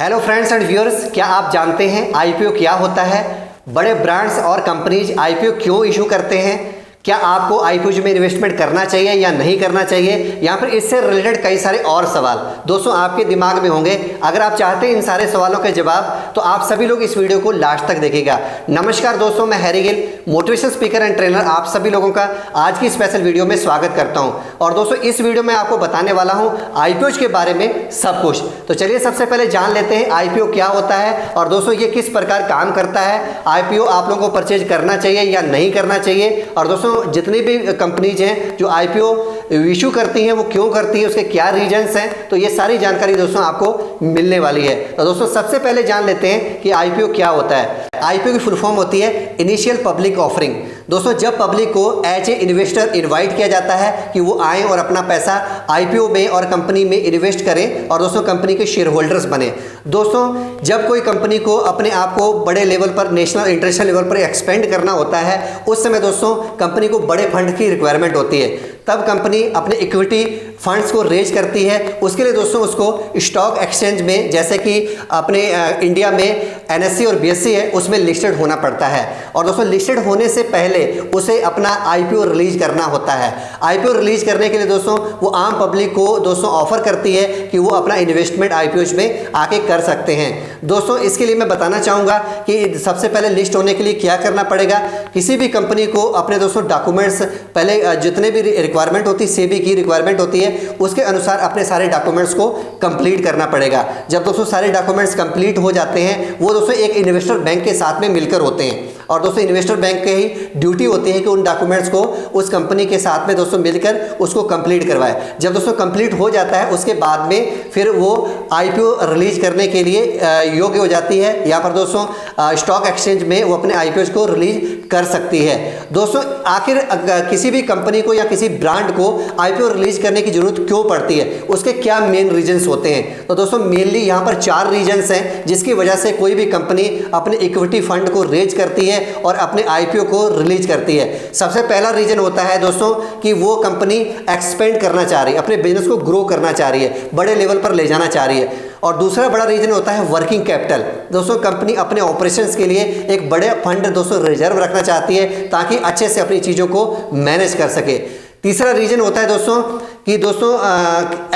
Hello friends and viewers, क्या आप जानते हैं आईपीओ क्या होता है? बड़े ब्रांड्स और कंपनीज आईपीओ क्यों इशू करते हैं? क्या आपको आईपीओ में इन्वेस्टमेंट करना चाहिए या नहीं करना चाहिए, या फिर इससे रिलेटेड कई सारे और सवाल दोस्तों आपके दिमाग में होंगे। अगर आप चाहते हैं इन सारे सवालों के जवाब, तो आप सभी लोग इस वीडियो को लास्ट तक देखिएगा। नमस्कार दोस्तों, मैं Harry Gill, motivation speaker and trainer, आप सभी लोगों का आज की स्पेशल वीडियो में स्वागत करता हूं। और दोस्तों इस वीडियो में आपको बताने वाला हूं आईपीओ के बारे में सब कुछ। तो चलिए सबसे पहले जान लेते हैं आईपीओ क्या होता है और दोस्तों ये किस प्रकार काम करता है। आईपीओ आप लोगों को परचेज करना चाहिए या नहीं करना चाहिए, और दोस्तों जितनी भी कंपनीज हैं जो आईपीओ इशू करती हैं वो क्यों करती है, उसके क्या रीजंस हैं, तो ये सारी जानकारी दोस्तों आपको मिलने वाली है। तो दोस्तों सबसे पहले जान लेते हैं कि आईपीओ क्या होता है। आईपीओ की फुल फॉर्म होती है इनिशियल पब्लिक ऑफरिंग। दोस्तों जब पब्लिक को एज ए इन्वेस्टर इनवाइट किया जाता है कि वो आए और अपना पैसा आईपीओ में और कंपनी में इन्वेस्ट करें और दोस्तों कंपनी के शेयर होल्डर्स बने। दोस्तों जब कोई कंपनी को अपने आप को बड़े लेवल पर, नेशनल इंटरनेशनल लेवल पर एक्सपेंड करना होता है, उस समय दोस्तों कंपनी को बड़े फंड की रिक्वायरमेंट होती है। तब कंपनी अपने इक्विटी फंड्स को रेज करती है। उसके लिए दोस्तों उसको स्टॉक एक्सचेंज में, जैसे कि अपने इंडिया में एनएससी और बीएससी है, उसमें लिस्टेड होना पड़ता है। और दोस्तों लिस्टेड होने से पहले उसे अपना आईपीओ रिलीज करना होता है। आईपीओ रिलीज करने के लिए दोस्तों वो आम पब्लिक को दोस्तों ऑफर करती है कि वो अपना इन्वेस्टमेंट आईपीओ में आके कर सकते हैं। दोस्तों इसके लिए मैं बताना चाहूँगा कि सबसे पहले लिस्ट होने के लिए क्या करना पड़ेगा। किसी भी कंपनी को अपने दोस्तों डॉक्यूमेंट्स, पहले जितने भी रिक्वायरमेंट होती है, सेबी की रिक्वायरमेंट होती है, उसके अनुसार अपने सारे डॉक्यूमेंट्स को कंप्लीट करना पड़ेगा। जब दोस्तों सारे डॉक्यूमेंट्स कंप्लीट हो जाते हैं, वो दोस्तों एक इन्वेस्टर बैंक के साथ में मिलकर होते हैं। और दोस्तों इन्वेस्टर बैंक की ही ड्यूटी होती है कि उन डॉक्यूमेंट्स को उस कंपनी के साथ में दोस्तों मिलकर उसको कंप्लीट करवाए। जब दोस्तों कंप्लीट हो जाता है, उसके बाद में फिर वो आईपीओ रिलीज करने के लिए योग्य हो जाती है। यहाँ पर दोस्तों स्टॉक एक्सचेंज में वो अपने आईपीओ को रिलीज कर सकती है। दोस्तों आखिर किसी भी कंपनी को या किसी ब्रांड को आईपीओ रिलीज करने की जरूरत क्यों पड़ती है, उसके क्या मेन रीजंस होते हैं? तो दोस्तों मेनली यहाँ पर 4 रीजंस हैं जिसकी वजह से कोई भी कंपनी अपने इक्विटी फंड को रेज करती है और अपने आईपीओ को रिलीज करती है। सबसे पहला रीजन होता है दोस्तों कि वो कंपनी एक्सपेंड करना चाह रही है, अपने बिजनेस को ग्रो करना चाह रही है, बड़े लेवल पर ले जाना चाह रही है। और दूसरा बड़ा रीजन होता है वर्किंग कैपिटल। दोस्तों कंपनी अपने ऑपरेशंस के लिए एक बड़े फंड दोस्तों रिजर्व रखना चाहती है ताकि अच्छे से अपनी चीज़ों को मैनेज कर सके। तीसरा रीजन होता है दोस्तों कि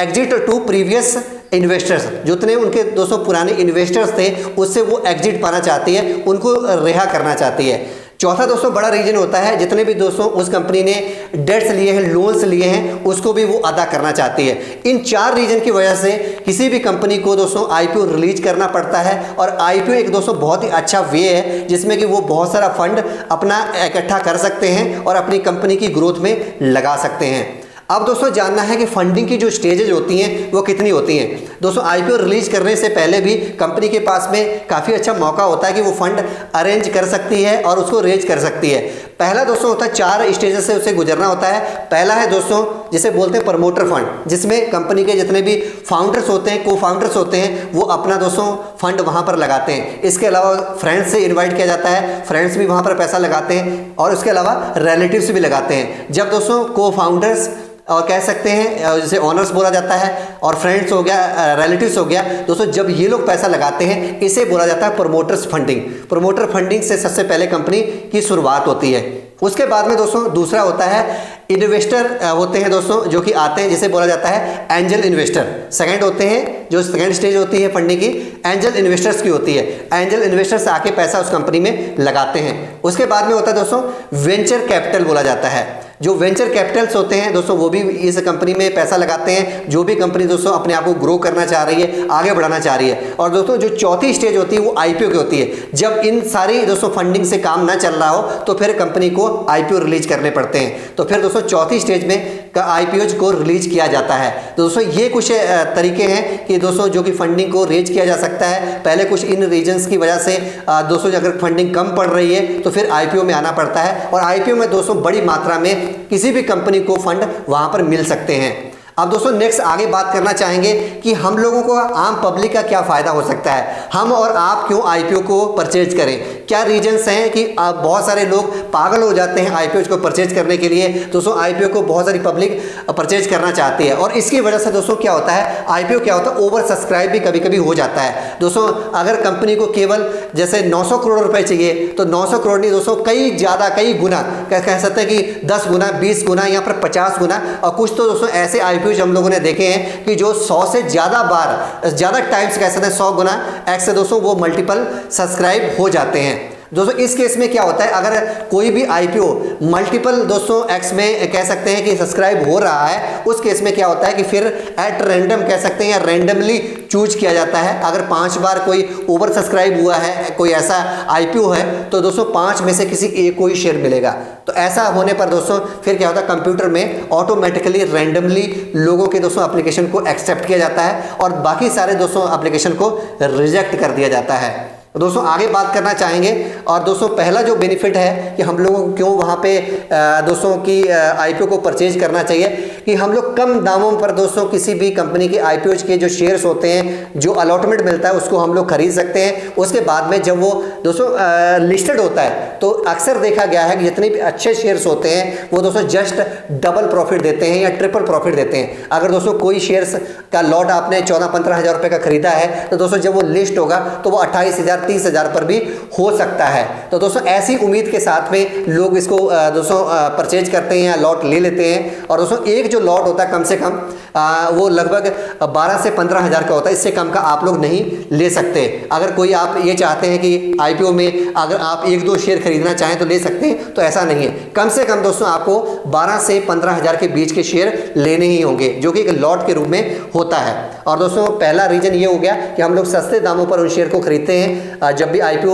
एग्जिट टू प्रीवियस इन्वेस्टर्स, जितने उनके दोस्तों पुराने इन्वेस्टर्स थे उससे वो एग्जिट पाना चाहती है, उनको रिहा करना चाहती है। चौथा दोस्तों बड़ा रीजन होता है जितने भी दोस्तों उस कंपनी ने डेट्स लिए हैं, लोन्स लिए हैं, उसको भी वो अदा करना चाहती है। इन 4 रीजन की वजह से किसी भी कंपनी को दोस्तों आईपीओ रिलीज करना पड़ता है। और आईपीओ एक दोस्तों बहुत ही अच्छा वे है जिसमें कि वो बहुत सारा फंड अपना इकट्ठा कर सकते हैं और अपनी कंपनी की ग्रोथ में लगा सकते हैं। अब दोस्तों जानना है कि फंडिंग की जो स्टेजेज होती हैं वो कितनी होती हैं। दोस्तों आईपीओ रिलीज करने से पहले भी कंपनी के पास में काफ़ी अच्छा मौका होता है कि वो फंड अरेंज कर सकती है और उसको रेज कर सकती है। पहला दोस्तों होता है 4 स्टेजेस से उसे गुजरना होता है। पहला है दोस्तों जिसे बोलते हैं प्रमोटर फंड, जिसमें कंपनी के जितने भी फाउंडर्स होते हैं, को फाउंडर्स होते हैं, वो अपना दोस्तों फंड वहाँ पर लगाते हैं। इसके अलावा फ्रेंड्स से इन्वाइट किया जाता है, फ्रेंड्स भी वहाँ पर पैसा लगाते हैं, और उसके अलावा रिलेटिव्स भी लगाते हैं। जब दोस्तों को फाउंडर्स और कह सकते हैं जिसे ऑनर्स बोला जाता है, और फ्रेंड्स हो गया, रिलेटिव्स हो गया, दोस्तों जब ये लोग पैसा लगाते हैं इसे बोला जाता है प्रमोटर्स फंडिंग। प्रमोटर फंडिंग से सबसे पहले कंपनी की शुरुआत होती है। उसके बाद में दोस्तों दूसरा होता है इन्वेस्टर होते हैं दोस्तों जो कि आते हैं, जिसे बोला जाता है एंजल इन्वेस्टर। सेकंड होते हैं, जो सेकंड स्टेज होती है फंडिंग की, एंजल इन्वेस्टर्स की होती है। एंजल इन्वेस्टर्स आके पैसा उस कंपनी में लगाते हैं। उसके बाद में होता है दोस्तों वेंचर कैपिटल बोला जाता है। जो वेंचर कैपिटल्स होते हैं दोस्तों वो भी इस कंपनी में पैसा लगाते हैं। जो भी कंपनी दोस्तों अपने आप को ग्रो करना चाह रही है, आगे बढ़ाना चाह रही है। और दोस्तों जो चौथी स्टेज होती है वो आईपीओ की होती है। जब इन सारी दोस्तों फंडिंग से काम ना चल रहा हो तो फिर कंपनी को आईपीओ रिलीज करने पड़ते हैं। तो फिर दोस्तों चौथी स्टेज में आईपीओ को रिलीज किया जाता है। तो दोस्तों ये कुछ तरीके हैं कि दोस्तों जो कि फंडिंग को रेज किया जा सकता है। पहले कुछ इन रीजन्स की वजह से दोस्तों अगर फंडिंग कम पड़ रही है तो फिर आईपीओ में आना पड़ता है, और आईपीओ में दोस्तों बड़ी मात्रा में किसी भी कंपनी को फंड वहां पर मिल सकते हैं। अब दोस्तों नेक्स्ट आगे बात करना चाहेंगे कि हम लोगों को, आम पब्लिक का क्या फ़ायदा हो सकता है, हम और आप क्यों आईपीओ को परचेज करें। क्या रीजंस हैं कि बहुत सारे लोग पागल हो जाते हैं आईपीओ को परचेज करने के लिए। दोस्तों आईपीओ को बहुत सारी पब्लिक परचेज करना चाहती है और इसकी वजह से दोस्तों क्या होता है, आईपीओ क्या होता है, ओवर सब्सक्राइब भी कभी कभी हो जाता है। दोस्तों अगर कंपनी को केवल जैसे 900 करोड़ रुपए चाहिए तो 900 करोड़ नहीं दोस्तों, कई गुना कह सकते हैं कि 10 गुना, 20 गुना या फिर 50 गुना। और कुछ तो दोस्तों ऐसे आईपीओ हम लोगों ने देखे हैं कि जो 100 से ज़्यादा बार, ज़्यादा टाइम्स कह सकते हैं, 100 गुना एक्स से दोस्तों वो मल्टीपल सब्सक्राइब हो जाते हैं। दोस्तों इस केस में क्या होता है, अगर कोई भी आईपीओ मल्टीपल दोस्तों एक्स में कह सकते हैं कि सब्सक्राइब हो रहा है, उस केस में क्या होता है कि फिर एट रैंडम कह सकते हैं या रैंडमली चूज किया जाता है। अगर 5 बार कोई ओवर सब्सक्राइब हुआ है, कोई ऐसा आईपीओ है, तो दोस्तों 5 में से किसी एक को ही शेयर मिलेगा। तो ऐसा होने पर दोस्तों फिर क्या होता है, कंप्यूटर में ऑटोमेटिकली रैंडमली लोगों के दोस्तों एप्लीकेशन को एक्सेप्ट किया जाता है और बाकी सारे दोस्तों एप्लीकेशन को रिजेक्ट कर दिया जाता है। दोस्तों आगे बात करना चाहेंगे और दोस्तों पहला जो बेनिफिट है कि हम लोगों को क्यों वहाँ पे दोस्तों की आईपीओ को परचेज करना चाहिए कि हम लोग कम दामों पर दोस्तों किसी भी कंपनी के आईपीओ के जो शेयर्स होते हैं, जो अलॉटमेंट मिलता है उसको हम लोग खरीद सकते हैं। उसके बाद में जब वो दोस्तों लिस्टेड होता है तो अक्सर देखा गया है कि जितने भी अच्छे शेयर्स होते हैं वो दोस्तों जस्ट डबल प्रॉफिट देते हैं या ट्रिपल प्रॉफिट देते हैं। अगर दोस्तों कोई शेयर्स का लॉट आपने 14-15 हज़ार रुपये का खरीदा है तो दोस्तों जब वो लिस्ट होगा तो वो 28,000 30,000 पर भी हो सकता है। तो दोस्तों ऐसी उम्मीद के साथ में लोग इसको दोस्तों परचेज करते हैं या लॉट ले लेते हैं। और दोस्तों एक जो लॉट होता है कम से कम वो लगभग 12 से 15 हज़ार का होता है, इससे कम का आप लोग नहीं ले सकते। अगर कोई आप ये चाहते हैं कि आईपीओ में अगर आप 1-2 शेयर खरीदना चाहें तो ले सकते हैं, तो ऐसा नहीं है। कम से कम दोस्तों आपको 12 से 15 हज़ार के बीच के शेयर लेने ही होंगे, जो कि एक लॉट के रूप में होता है। और दोस्तों पहला रीजन ये हो गया कि हम लोग सस्ते दामों पर उन शेयर को खरीदते हैं। जब भी आईपीओ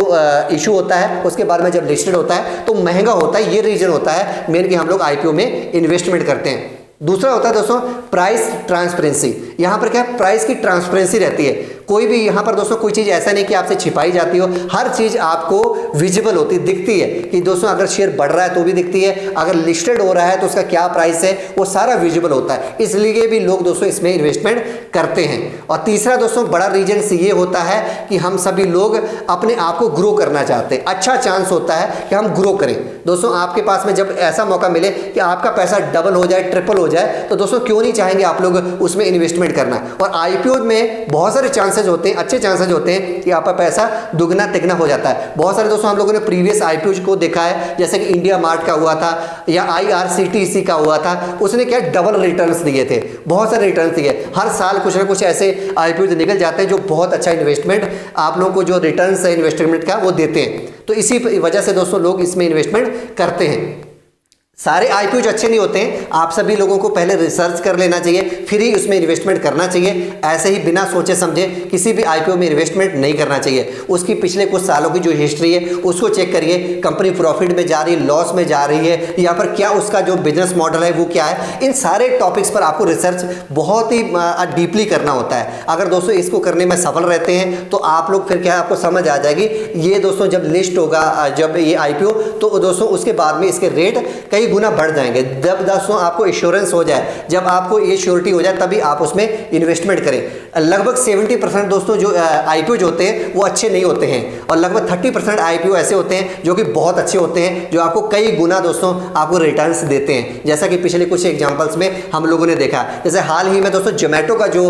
इशू होता है उसके बाद में जब लिस्टेड होता है तो महंगा होता है, ये रीजन होता है मेन कि हम लोग आईपीओ में इन्वेस्टमेंट करते हैं। दूसरा होता है दोस्तों प्राइस ट्रांसपेरेंसी। यहाँ पर क्या है, प्राइस की ट्रांसपेरेंसी रहती है। कोई भी यहाँ पर दोस्तों कोई चीज़ ऐसा नहीं कि आपसे छिपाई जाती हो, हर चीज़ आपको विजिबल होती दिखती है कि दोस्तों अगर शेयर बढ़ रहा है तो भी दिखती है, अगर लिस्टेड हो रहा है तो उसका क्या प्राइस है वो सारा विजिबल होता है। इसलिए भी लोग दोस्तों इसमें इन्वेस्टमेंट करते हैं। और तीसरा दोस्तों बड़ा रीजन ये होता है कि हम सभी लोग अपने आप को ग्रो करना चाहते हैं। अच्छा चांस होता है कि हम ग्रो करें। दोस्तों आपके पास में जब ऐसा मौका मिले कि आपका पैसा डबल हो जाए, ट्रिपल हो जाए, तो दोस्तों क्यों नहीं चाहेंगे आप लोग उसमें इन्वेस्टमेंट करना। और आईपीओ में बहुत सारे चांसेस होते हैं, अच्छे चांसेस होते हैं कि आपका पैसा दुगना तिगना हो जाता है। बहुत सारे दोस्तों हम लोगों ने प्रीवियस आईपीओ को देखा है, जैसे कि इंडिया मार्ट का हुआ था या आईआरसीटीसी का हुआ था, उसने क्या डबल रिटर्न्स दिए थे, बहुत सारे रिटर्न्स दिए। हर साल कुछ ना कुछ ऐसे आईपीओ निकल जाते हैं जो बहुत अच्छा इन्वेस्टमेंट आप लोगों को जो रिटर्न्स है इन्वेस्टमेंट का वो देते हैं। तो इसी वजह से दोस्तों लोग इसमें इन्वेस्टमेंट करते हैं। सारे आईपीओ अच्छे नहीं होते हैं, आप सभी लोगों को पहले रिसर्च कर लेना चाहिए, फिर ही उसमें इन्वेस्टमेंट करना चाहिए। ऐसे ही बिना सोचे समझे किसी भी आईपीओ में इन्वेस्टमेंट नहीं करना चाहिए। उसकी पिछले कुछ सालों की जो हिस्ट्री है उसको चेक करिए, कंपनी प्रॉफिट में जा रही है, लॉस में जा रही है, या पर क्या उसका जो बिजनेस मॉडल है वो क्या है। इन सारे टॉपिक्स पर आपको रिसर्च बहुत ही डीपली करना होता है। अगर दोस्तों इसको करने में सफल रहते हैं तो आप लोग फिर क्या आपको समझ आ जाएगी। ये दोस्तों जब लिस्ट होगा जब ये आईपीओ, तो दोस्तों उसके बाद में इसके रेट कई गुना बढ़ जाएंगे। जब दोस्तों आपको इंश्योरेंस हो जाए, जब आपको ये श्योरिटी हो जाए, तभी आप उसमें इन्वेस्टमेंट करें। लगभग 70% दोस्तों जो आईपीओ जो होते हैं वो अच्छे नहीं होते हैं, और लगभग 30% आईपीओ ऐसे होते हैं जो कि बहुत अच्छे होते हैं, जो आपको कई गुना दोस्तों आपको रिटर्न्स देते हैं। जैसा कि पिछले कुछ एग्जांपल्स में हम लोगों ने देखा, जैसे हाल ही में दोस्तों जोमेटो का जो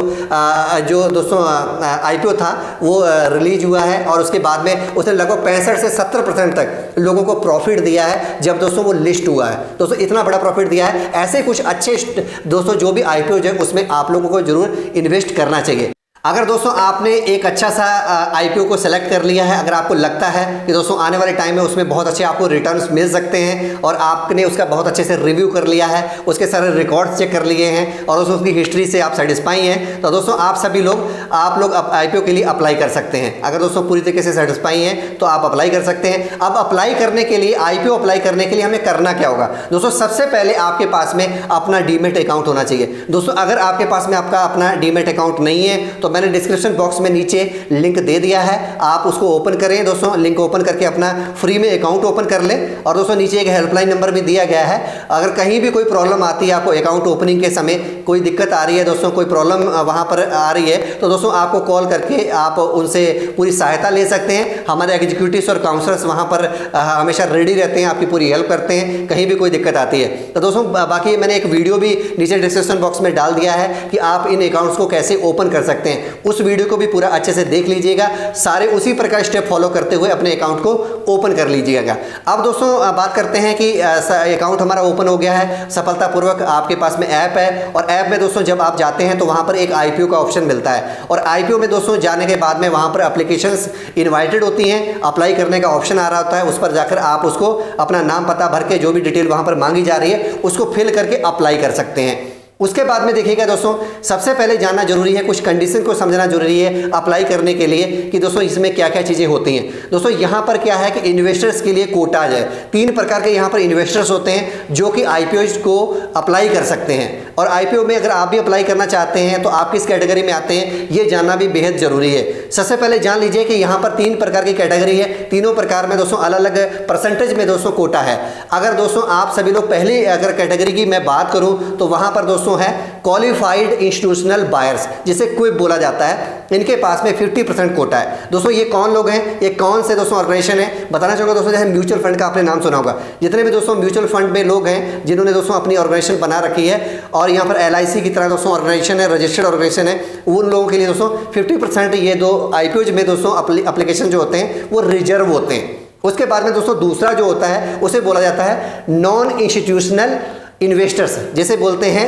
दोस्तों आईपीओ था वो रिलीज हुआ है, और उसके बाद में उसने लगभग 65 से 70% तक लोगों को प्रॉफिट दिया है जब दोस्तों वो लिस्ट हुआ है। दोस्तों इतना बड़ा प्रॉफिट दिया है। ऐसे कुछ अच्छे दोस्तों जो भी आईपीओ है उसमें आप लोगों को जरूर इन्वेस्ट करना चाहिए। अगर दोस्तों आपने एक अच्छा सा आईपीओ को सेलेक्ट कर लिया है, अगर आपको लगता है कि दोस्तों आने वाले टाइम में उसमें बहुत अच्छे आपको रिटर्न्स मिल सकते हैं, और आपने उसका बहुत अच्छे से रिव्यू कर लिया है, उसके सारे रिकॉर्ड्स चेक कर लिए हैं, और उसकी हिस्ट्री से आप सेटिस्फाई हैं, तो दोस्तों आप सभी लोग आईपीओ के लिए अप्लाई कर सकते हैं। अगर दोस्तों पूरी तरीके से सेटिस्फाई हैं तो आप अप्लाई कर सकते हैं। अब अप्लाई करने के लिए, आईपीओ अप्लाई करने के लिए हमें करना क्या होगा दोस्तों? सबसे पहले आपके पास में अपना डीमेट अकाउंट होना चाहिए। दोस्तों अगर आपके पास में आपका अपना डीमेट अकाउंट नहीं है तो मैंने डिस्क्रिप्शन बॉक्स में नीचे लिंक दे दिया है, आप उसको ओपन करें दोस्तों। लिंक ओपन करके अपना फ्री में अकाउंट ओपन कर लें। और दोस्तों नीचे एक हेल्पलाइन नंबर भी दिया गया है, अगर कहीं भी कोई प्रॉब्लम आती है, आपको अकाउंट ओपनिंग के समय कोई दिक्कत आ रही है दोस्तों, कोई प्रॉब्लम वहाँ पर आ रही है, तो दोस्तों आपको कॉल करके आप उनसे पूरी सहायता ले सकते हैं। हमारे एग्जीक्यूटिव्स और काउंसलर्स वहाँ पर हमेशा रेडी रहते हैं, आपकी पूरी हेल्प करते हैं कहीं भी कोई दिक्कत आती है। तो दोस्तों बाकी मैंने एक वीडियो भी नीचे डिस्क्रिप्शन बॉक्स में डाल दिया है कि आप इन अकाउंट्स को कैसे ओपन कर सकते हैं, उस वीडियो को भी पूरा अच्छे से देख लीजिएगा। सारे उसी प्रकार स्टेप फॉलो करते हुए अपने अकाउंट को ओपन कर लीजिएगा। अब दोस्तों बात करते हैं कि अकाउंट हमारा ओपन हो गया है सफलतापूर्वक, आपके पास में ऐप है, और ऐप में दोस्तों जब आप जाते हैं तो वहाँ पर एक IPO का ऑप्शन मिलता है, और IPO में दोस्तों जाने के बाद में वहाँ पर एप्लीकेशंस इनवाइटेड होती हैं, अप्लाई करने का ऑप्शन आ रहा होता है, उस पर जाकर आप उसको अपना नाम पता भर के जो भी डिटेल वहाँ पर मांगी जा रही है उसको फिल करके अप्लाई कर सकते हैं। उसके बाद में देखिएगा दोस्तों, सबसे पहले जानना जरूरी है, कुछ कंडीशन को समझना जरूरी है अप्लाई करने के लिए कि दोस्तों इसमें क्या क्या चीज़ें होती हैं। दोस्तों यहाँ पर क्या है कि इन्वेस्टर्स के लिए कोटाज है, 3 प्रकार के यहाँ पर इन्वेस्टर्स होते हैं जो कि IPOs को अप्लाई कर सकते हैं। और IPO में अगर आप भी अप्लाई करना चाहते हैं तो आप किस कैटेगरी में आते हैं ये जानना भी बेहद जरूरी है। सबसे पहले जान लीजिए कि यहाँ पर 3 प्रकार की कैटेगरी है, तीनों प्रकार में दोस्तों अलग अलग परसेंटेज में दोस्तों कोटा है। अगर दोस्तों आप सभी लोग पहले अगर कैटेगरी की मैं बात करूँ तो वहाँ पर दोस्तों है क्वालिफाइड इंस्टीट्यूशनल बायर्स, जिसे क्विब बोला जाता है, इनके पास में 50% कोटा है। दोस्तों ये कौन लोग हैं, ये कौन से दोस्तों ऑर्गेनाइजेशन है, बताना चाहूँगा दोस्तों। जैसे म्यूचुअल फंड का आपने नाम सुना होगा, जितने भी दोस्तों म्यूचुअल फंड में लोग हैं जिन्होंने दोस्तों अपनी ऑर्गेनाइजेशन बना रखी है, और यहाँ पर LIC की तरह दोस्तों ऑर्गेनाइजेशन है, रजिस्टर्ड ऑर्गेनाइजेशन है, उन लोगों के लिए दोस्तों 50% ये दो IPOs में दोस्तों एप्लीकेशन जो होते हैं वो रिजर्व होते हैं। उसके बाद में दोस्तों दूसरा जो होता है उसे बोला जाता है नॉन इंस्टीट्यूशनल इन्वेस्टर्स, जिसे बोलते हैं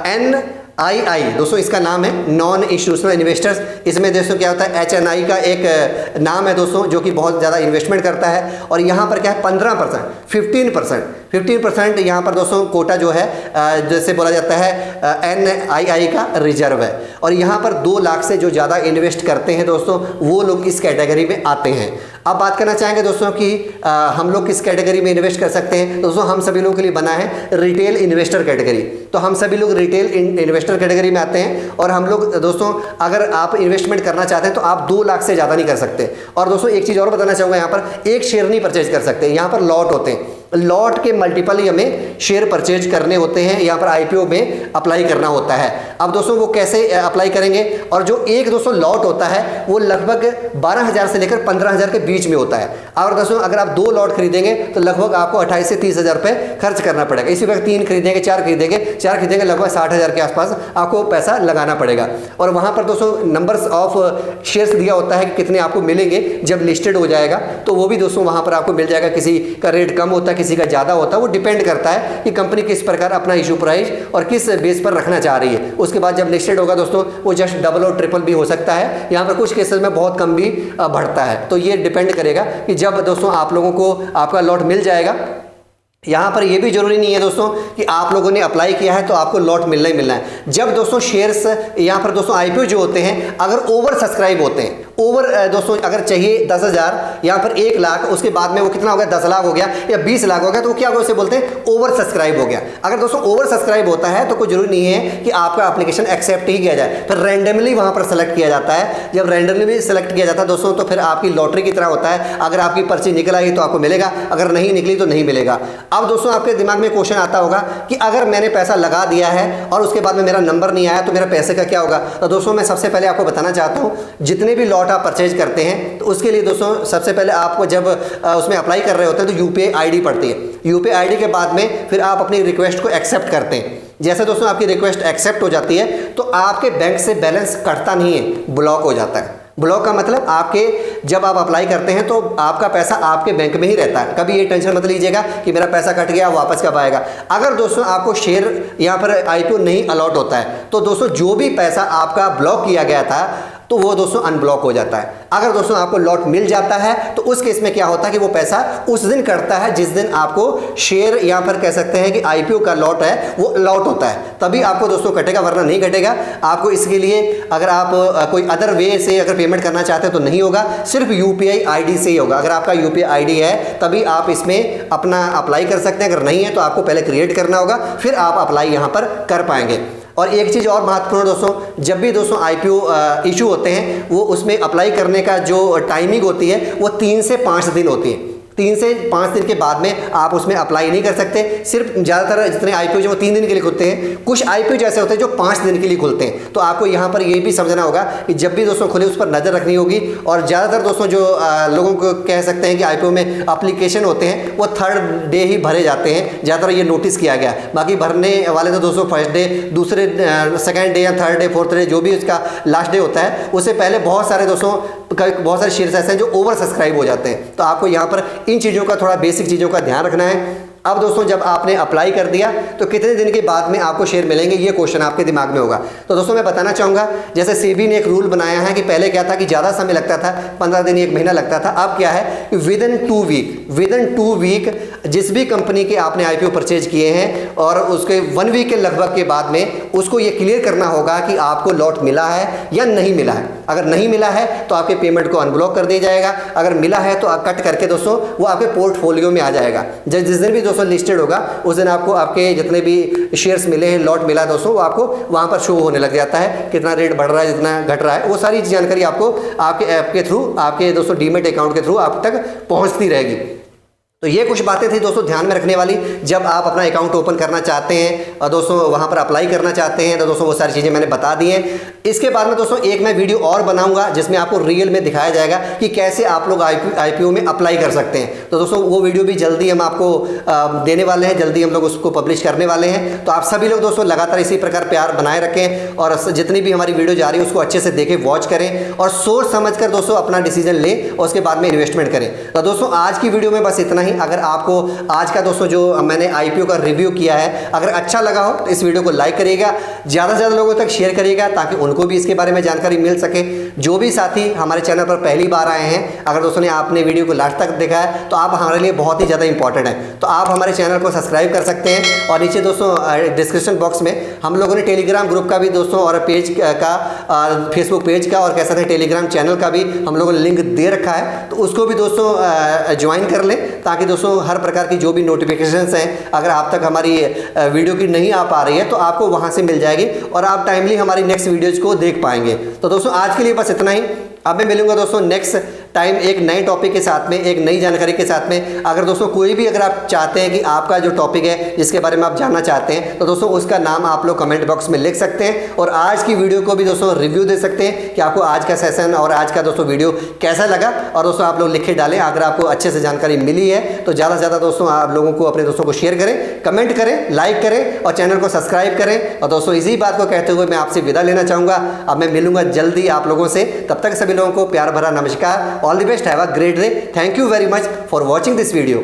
NII, दोस्तों इसका नाम है नॉन इंस्टीट्यूशनल इन्वेस्टर्स। इसमें दोस्तों क्या होता है HNI का एक नाम है दोस्तों, जो कि बहुत ज़्यादा इन्वेस्टमेंट करता है। और यहाँ पर क्या है 15% 15% यहाँ पर दोस्तों कोटा जो है जैसे बोला जाता है NII का रिजर्व है। और यहाँ पर 2 लाख से जो ज़्यादा इन्वेस्ट करते हैं दोस्तों वो लोग इस कैटेगरी में आते हैं। अब बात करना चाहेंगे दोस्तों कि हम लोग किस कैटेगरी में इन्वेस्ट कर सकते हैं। दोस्तों हम सभी लोगों के लिए बना है रिटेल इन्वेस्टर कैटेगरी, तो हम सभी लोग रिटेल इन्वेस्टर कैटेगरी में आते हैं। और हम लोग दोस्तों अगर आप इन्वेस्टमेंट करना चाहते हैं तो आप 2 लाख से ज़्यादा नहीं कर सकते। और दोस्तों एक चीज़ और बताना चाहूँगा, यहाँ पर एक शेयर नहीं परचेज कर सकते, यहाँ पर लॉट होते हैं, लॉट के मल्टीपल ही हमें शेयर परचेज करने होते हैं, यहाँ पर IPO में अप्लाई करना होता है। अब दोस्तों वो कैसे अप्लाई करेंगे, और जो एक दोस्तों लॉट होता है वो लगभग 12,000 से लेकर 15,000 के बीच में होता है। और दोस्तों अगर आप 2 लॉट खरीदेंगे तो लगभग आपको 28 से 30,000 रुपये खर्च करना पड़ेगा। इसी वक्त 3 खरीदेंगे, 4 खरीदेंगे लगभग 60,000 के आसपास आपको पैसा लगाना पड़ेगा। और वहाँ पर दोस्तों नंबर्स ऑफ शेयर्स दिया होता है कि कितने आपको मिलेंगे जब लिस्टेड हो जाएगा, तो वो भी दोस्तों वहाँ पर आपको मिल जाएगा। किसी का रेट कम होता है, किसी का ज़्यादा होता है, वो डिपेंड करता है कि कंपनी किस प्रकार अपना इशू प्राइस और किस बेस पर रखना चाह रही है। उसके बाद जब लिस्टेड होगा दोस्तों वो जस्ट डबल और ट्रिपल भी हो सकता है, यहाँ पर कुछ केसेस में बहुत कम भी बढ़ता है। तो ये डिपेंड करेगा कि जब दोस्तों आप लोगों को आपका लॉट मिल जाएगा। यहाँ पर ये भी जरूरी नहीं है दोस्तों कि आप लोगों ने अप्लाई किया है तो आपको लॉट मिलना ही मिलना है। जब दोस्तों शेयर्स यहाँ पर दोस्तों IPO जो होते हैं अगर ओवर सब्सक्राइब होते हैं, ओवर दोस्तों अगर चाहिए 10,000, यहाँ पर 1 लाख, उसके बाद में वो कितना हो गया 10 लाख हो गया या 20 लाख हो गया, तो वो क्या होगा उसे बोलते हैं ओवर सब्सक्राइब हो गया। अगर दोस्तों ओवर सब्सक्राइब होता है तो कोई जरूरी नहीं है कि आपका एप्लीकेशन एक्सेप्ट ही किया जाए, फिर रैंडमली वहाँ पर सेलेक्ट किया जाता है। जब रैंडमली सेलेक्ट किया जाता है दोस्तों तो फिर आपकी लॉटरी की तरह होता है, अगर आपकी पर्ची निकल आई तो आपको मिलेगा, अगर नहीं निकली तो नहीं मिलेगा। अब दोस्तों आपके दिमाग में क्वेश्चन आता होगा कि अगर मैंने पैसा लगा दिया है और उसके बाद में मेरा नंबर नहीं आया तो मेरा पैसे का क्या होगा। तो दोस्तों मैं सबसे पहले आपको बताना चाहता हूँ, जितने भी लॉट आप परचेज करते हैं तो उसके लिए दोस्तों सबसे पहले आपको जब उसमें अप्लाई कर रहे होते हैं तो UPI ID पड़ती है। UPI ID के बाद में फिर आप अपनी रिक्वेस्ट को एक्सेप्ट करते हैं। जैसे दोस्तों आपकी रिक्वेस्ट एक्सेप्ट हो जाती है तो आपके बैंक से बैलेंस कटता नहीं है, ब्लॉक हो जाता है। ब्लॉक का मतलब आपके जब आप अप्लाई करते हैं तो आपका पैसा आपके बैंक में ही रहता है। कभी ये टेंशन मत लीजिएगा कि मेरा पैसा कट गया वापस कब आएगा। अगर दोस्तों आपको शेयर यहाँ पर IPO नहीं अलॉट होता है तो दोस्तों जो भी पैसा आपका ब्लॉक किया गया था तो वो दोस्तों अनब्लॉक हो जाता है। अगर दोस्तों आपको लॉट मिल जाता है तो उस केस में क्या होता है कि वो पैसा उस दिन कटता है जिस दिन आपको शेयर यहाँ पर कह सकते हैं कि IPO का लॉट है वो लॉट होता है, तभी आपको दोस्तों कटेगा, वरना नहीं कटेगा। आपको इसके लिए अगर आप कोई अदर वे से अगर पेमेंट करना चाहते हैं तो नहीं होगा, सिर्फ UPI ID से ही होगा। अगर आपका UPI ID है तभी आप इसमें अपना अप्लाई कर सकते हैं, अगर नहीं है तो आपको पहले क्रिएट करना होगा, फिर आप अप्लाई यहाँ पर कर पाएंगे। और एक चीज़ और महत्वपूर्ण दोस्तों, जब भी दोस्तों IPO इशू होते हैं वो उसमें अप्लाई करने का जो टाइमिंग होती है वो 3 से 5 दिन होती है। 3 से 5 दिन के बाद में आप उसमें अप्लाई नहीं कर सकते। सिर्फ ज़्यादातर जितने IPO जो 3 दिन के लिए खुलते हैं, कुछ IPO जैसे होते हैं जो 5 दिन के लिए खुलते हैं। तो आपको यहाँ पर ये भी समझना होगा कि जब भी दोस्तों खुले उस पर नज़र रखनी होगी। और ज़्यादातर दोस्तों जो लोगों को कह सकते हैं कि IPO में अप्लीकेशन होते हैं वो 3rd डे ही भरे जाते हैं, ज़्यादातर ये नोटिस किया गया। बाकी भरने वाले तो दोस्तों 1st डे, दूसरे 2nd डे या 3rd डे 4th डे जो भी उसका लास्ट डे होता है उससे पहले बहुत सारे दोस्तों बहुत सारे शेयर्स ऐसे हैं जो ओवर सब्सक्राइब हो जाते हैं। तो आपको यहाँ पर इन चीज़ों का, थोड़ा बेसिक चीज़ों का ध्यान रखना है। अब दोस्तों जब आपने अप्लाई कर दिया तो कितने दिन के बाद में आपको शेयर मिलेंगे, ये क्वेश्चन आपके दिमाग में होगा। तो दोस्तों मैं बताना चाहूँगा, जैसे सेबी ने एक रूल बनाया है कि पहले क्या था कि ज़्यादा समय लगता था, 15 दिन 1 महीना लगता था। अब क्या है, विद इन 2 वीक जिस भी कंपनी के आपने IPO परचेज किए हैं और उसके 1 वीक के लगभग के बाद में उसको ये क्लियर करना होगा कि आपको लॉट मिला है या नहीं मिला है। अगर नहीं मिला है तो आपके पेमेंट को अनब्लॉक कर दिया जाएगा, अगर मिला है तो कट करके दोस्तों वो आपके पोर्टफोलियो में आ जाएगा। जिस दिन भी दोस्तों लिस्टेड होगा उस दिन आपको आपके जितने भी शेयर्स मिले हैं, लॉट मिला है दोस्तों, वो आपको वहाँ पर शो होने लग जाता है, कितना रेट बढ़ रहा है, जितना घट रहा है, वो सारी जानकारी आपको आपके ऐप के थ्रू, आपके दोस्तों डीमेट अकाउंट के थ्रू आप तक पहुँचती रहेगी। तो ये कुछ बातें थी दोस्तों ध्यान में रखने वाली जब आप अपना अकाउंट ओपन करना चाहते हैं और दोस्तों वहाँ पर अप्लाई करना चाहते हैं। तो दोस्तों वो सारी चीज़ें मैंने बता दी हैं। इसके बाद में दोस्तों एक मैं वीडियो और बनाऊंगा जिसमें आपको रियल में दिखाया जाएगा कि कैसे आप लोग IPO में अप्लाई कर सकते हैं। तो दोस्तों वो वीडियो भी जल्दी हम आपको देने वाले हैं, जल्दी हम लोग उसको पब्लिश करने वाले हैं। तो आप सभी लोग दोस्तों लगातार इसी प्रकार प्यार बनाए रखें और जितनी भी हमारी वीडियो जा रही है उसको अच्छे से देखें, वॉच करें और सोच समझ कर दोस्तों अपना डिसीजन लें और उसके बाद में इन्वेस्टमेंट करें। तो दोस्तों आज की वीडियो में बस इतना ही। अगर आपको आज का दोस्तों जो मैंने IPO का रिव्यू किया है अगर अच्छा लगा हो तो इस वीडियो को लाइक करिएगा, ज़्यादा से ज़्यादा लोगों तक शेयर करिएगा ताकि उनको भी इसके बारे में जानकारी मिल सके। जो भी साथी हमारे चैनल पर पहली बार आए हैं, अगर दोस्तों ने आपने वीडियो को लास्ट तक देखा है तो आप हमारे लिए बहुत ही ज़्यादा इंपॉर्टेंट है। तो आप हमारे चैनल को सब्सक्राइब कर सकते हैं और नीचे दोस्तों डिस्क्रिप्शन बॉक्स में हम लोगों ने टेलीग्राम ग्रुप का भी दोस्तों और पेज का, फेसबुक पेज का और कह सकते हैं टेलीग्राम चैनल का भी हम लोगों ने लिंक दे रखा है। तो उसको भी दोस्तों ज्वाइन कर लें ताकि दोस्तों हर प्रकार की जो भी नोटिफिकेशंस हैं अगर आप तक हमारी वीडियो की नहीं आ पा रही है तो आपको वहां से मिल जाएगी और आप टाइमली हमारी नेक्स्ट वीडियोज़ को देख पाएंगे। तो दोस्तों आज के लिए बस इतना ही। अब मैं मिलूंगा दोस्तों नेक्स्ट टाइम एक नए टॉपिक के साथ में, एक नई जानकारी के साथ में। अगर दोस्तों कोई भी अगर आप चाहते हैं कि आपका जो टॉपिक है जिसके बारे में आप जानना चाहते हैं तो दोस्तों उसका नाम आप लोग कमेंट बॉक्स में लिख सकते हैं और आज की वीडियो को भी दोस्तों रिव्यू दे सकते हैं कि आपको आज का सेशन और आज का दोस्तों वीडियो कैसा लगा। और दोस्तों आप लोग लिख के डालें अगर आपको अच्छे से जानकारी मिली है तो ज़्यादा से ज़्यादा दोस्तों आप लोगों को अपने दोस्तों को शेयर करें, कमेंट करें, लाइक करें और चैनल को सब्सक्राइब करें। और दोस्तों इसी बात को कहते हुए मैं आपसे विदा लेना चाहूँगा। अब मैं मिलूंगा जल्दी आप लोगों से, तब तक सभी लोगों को प्यार भरा नमस्कार। All the best, have a great day. Thank you very much for watching this video.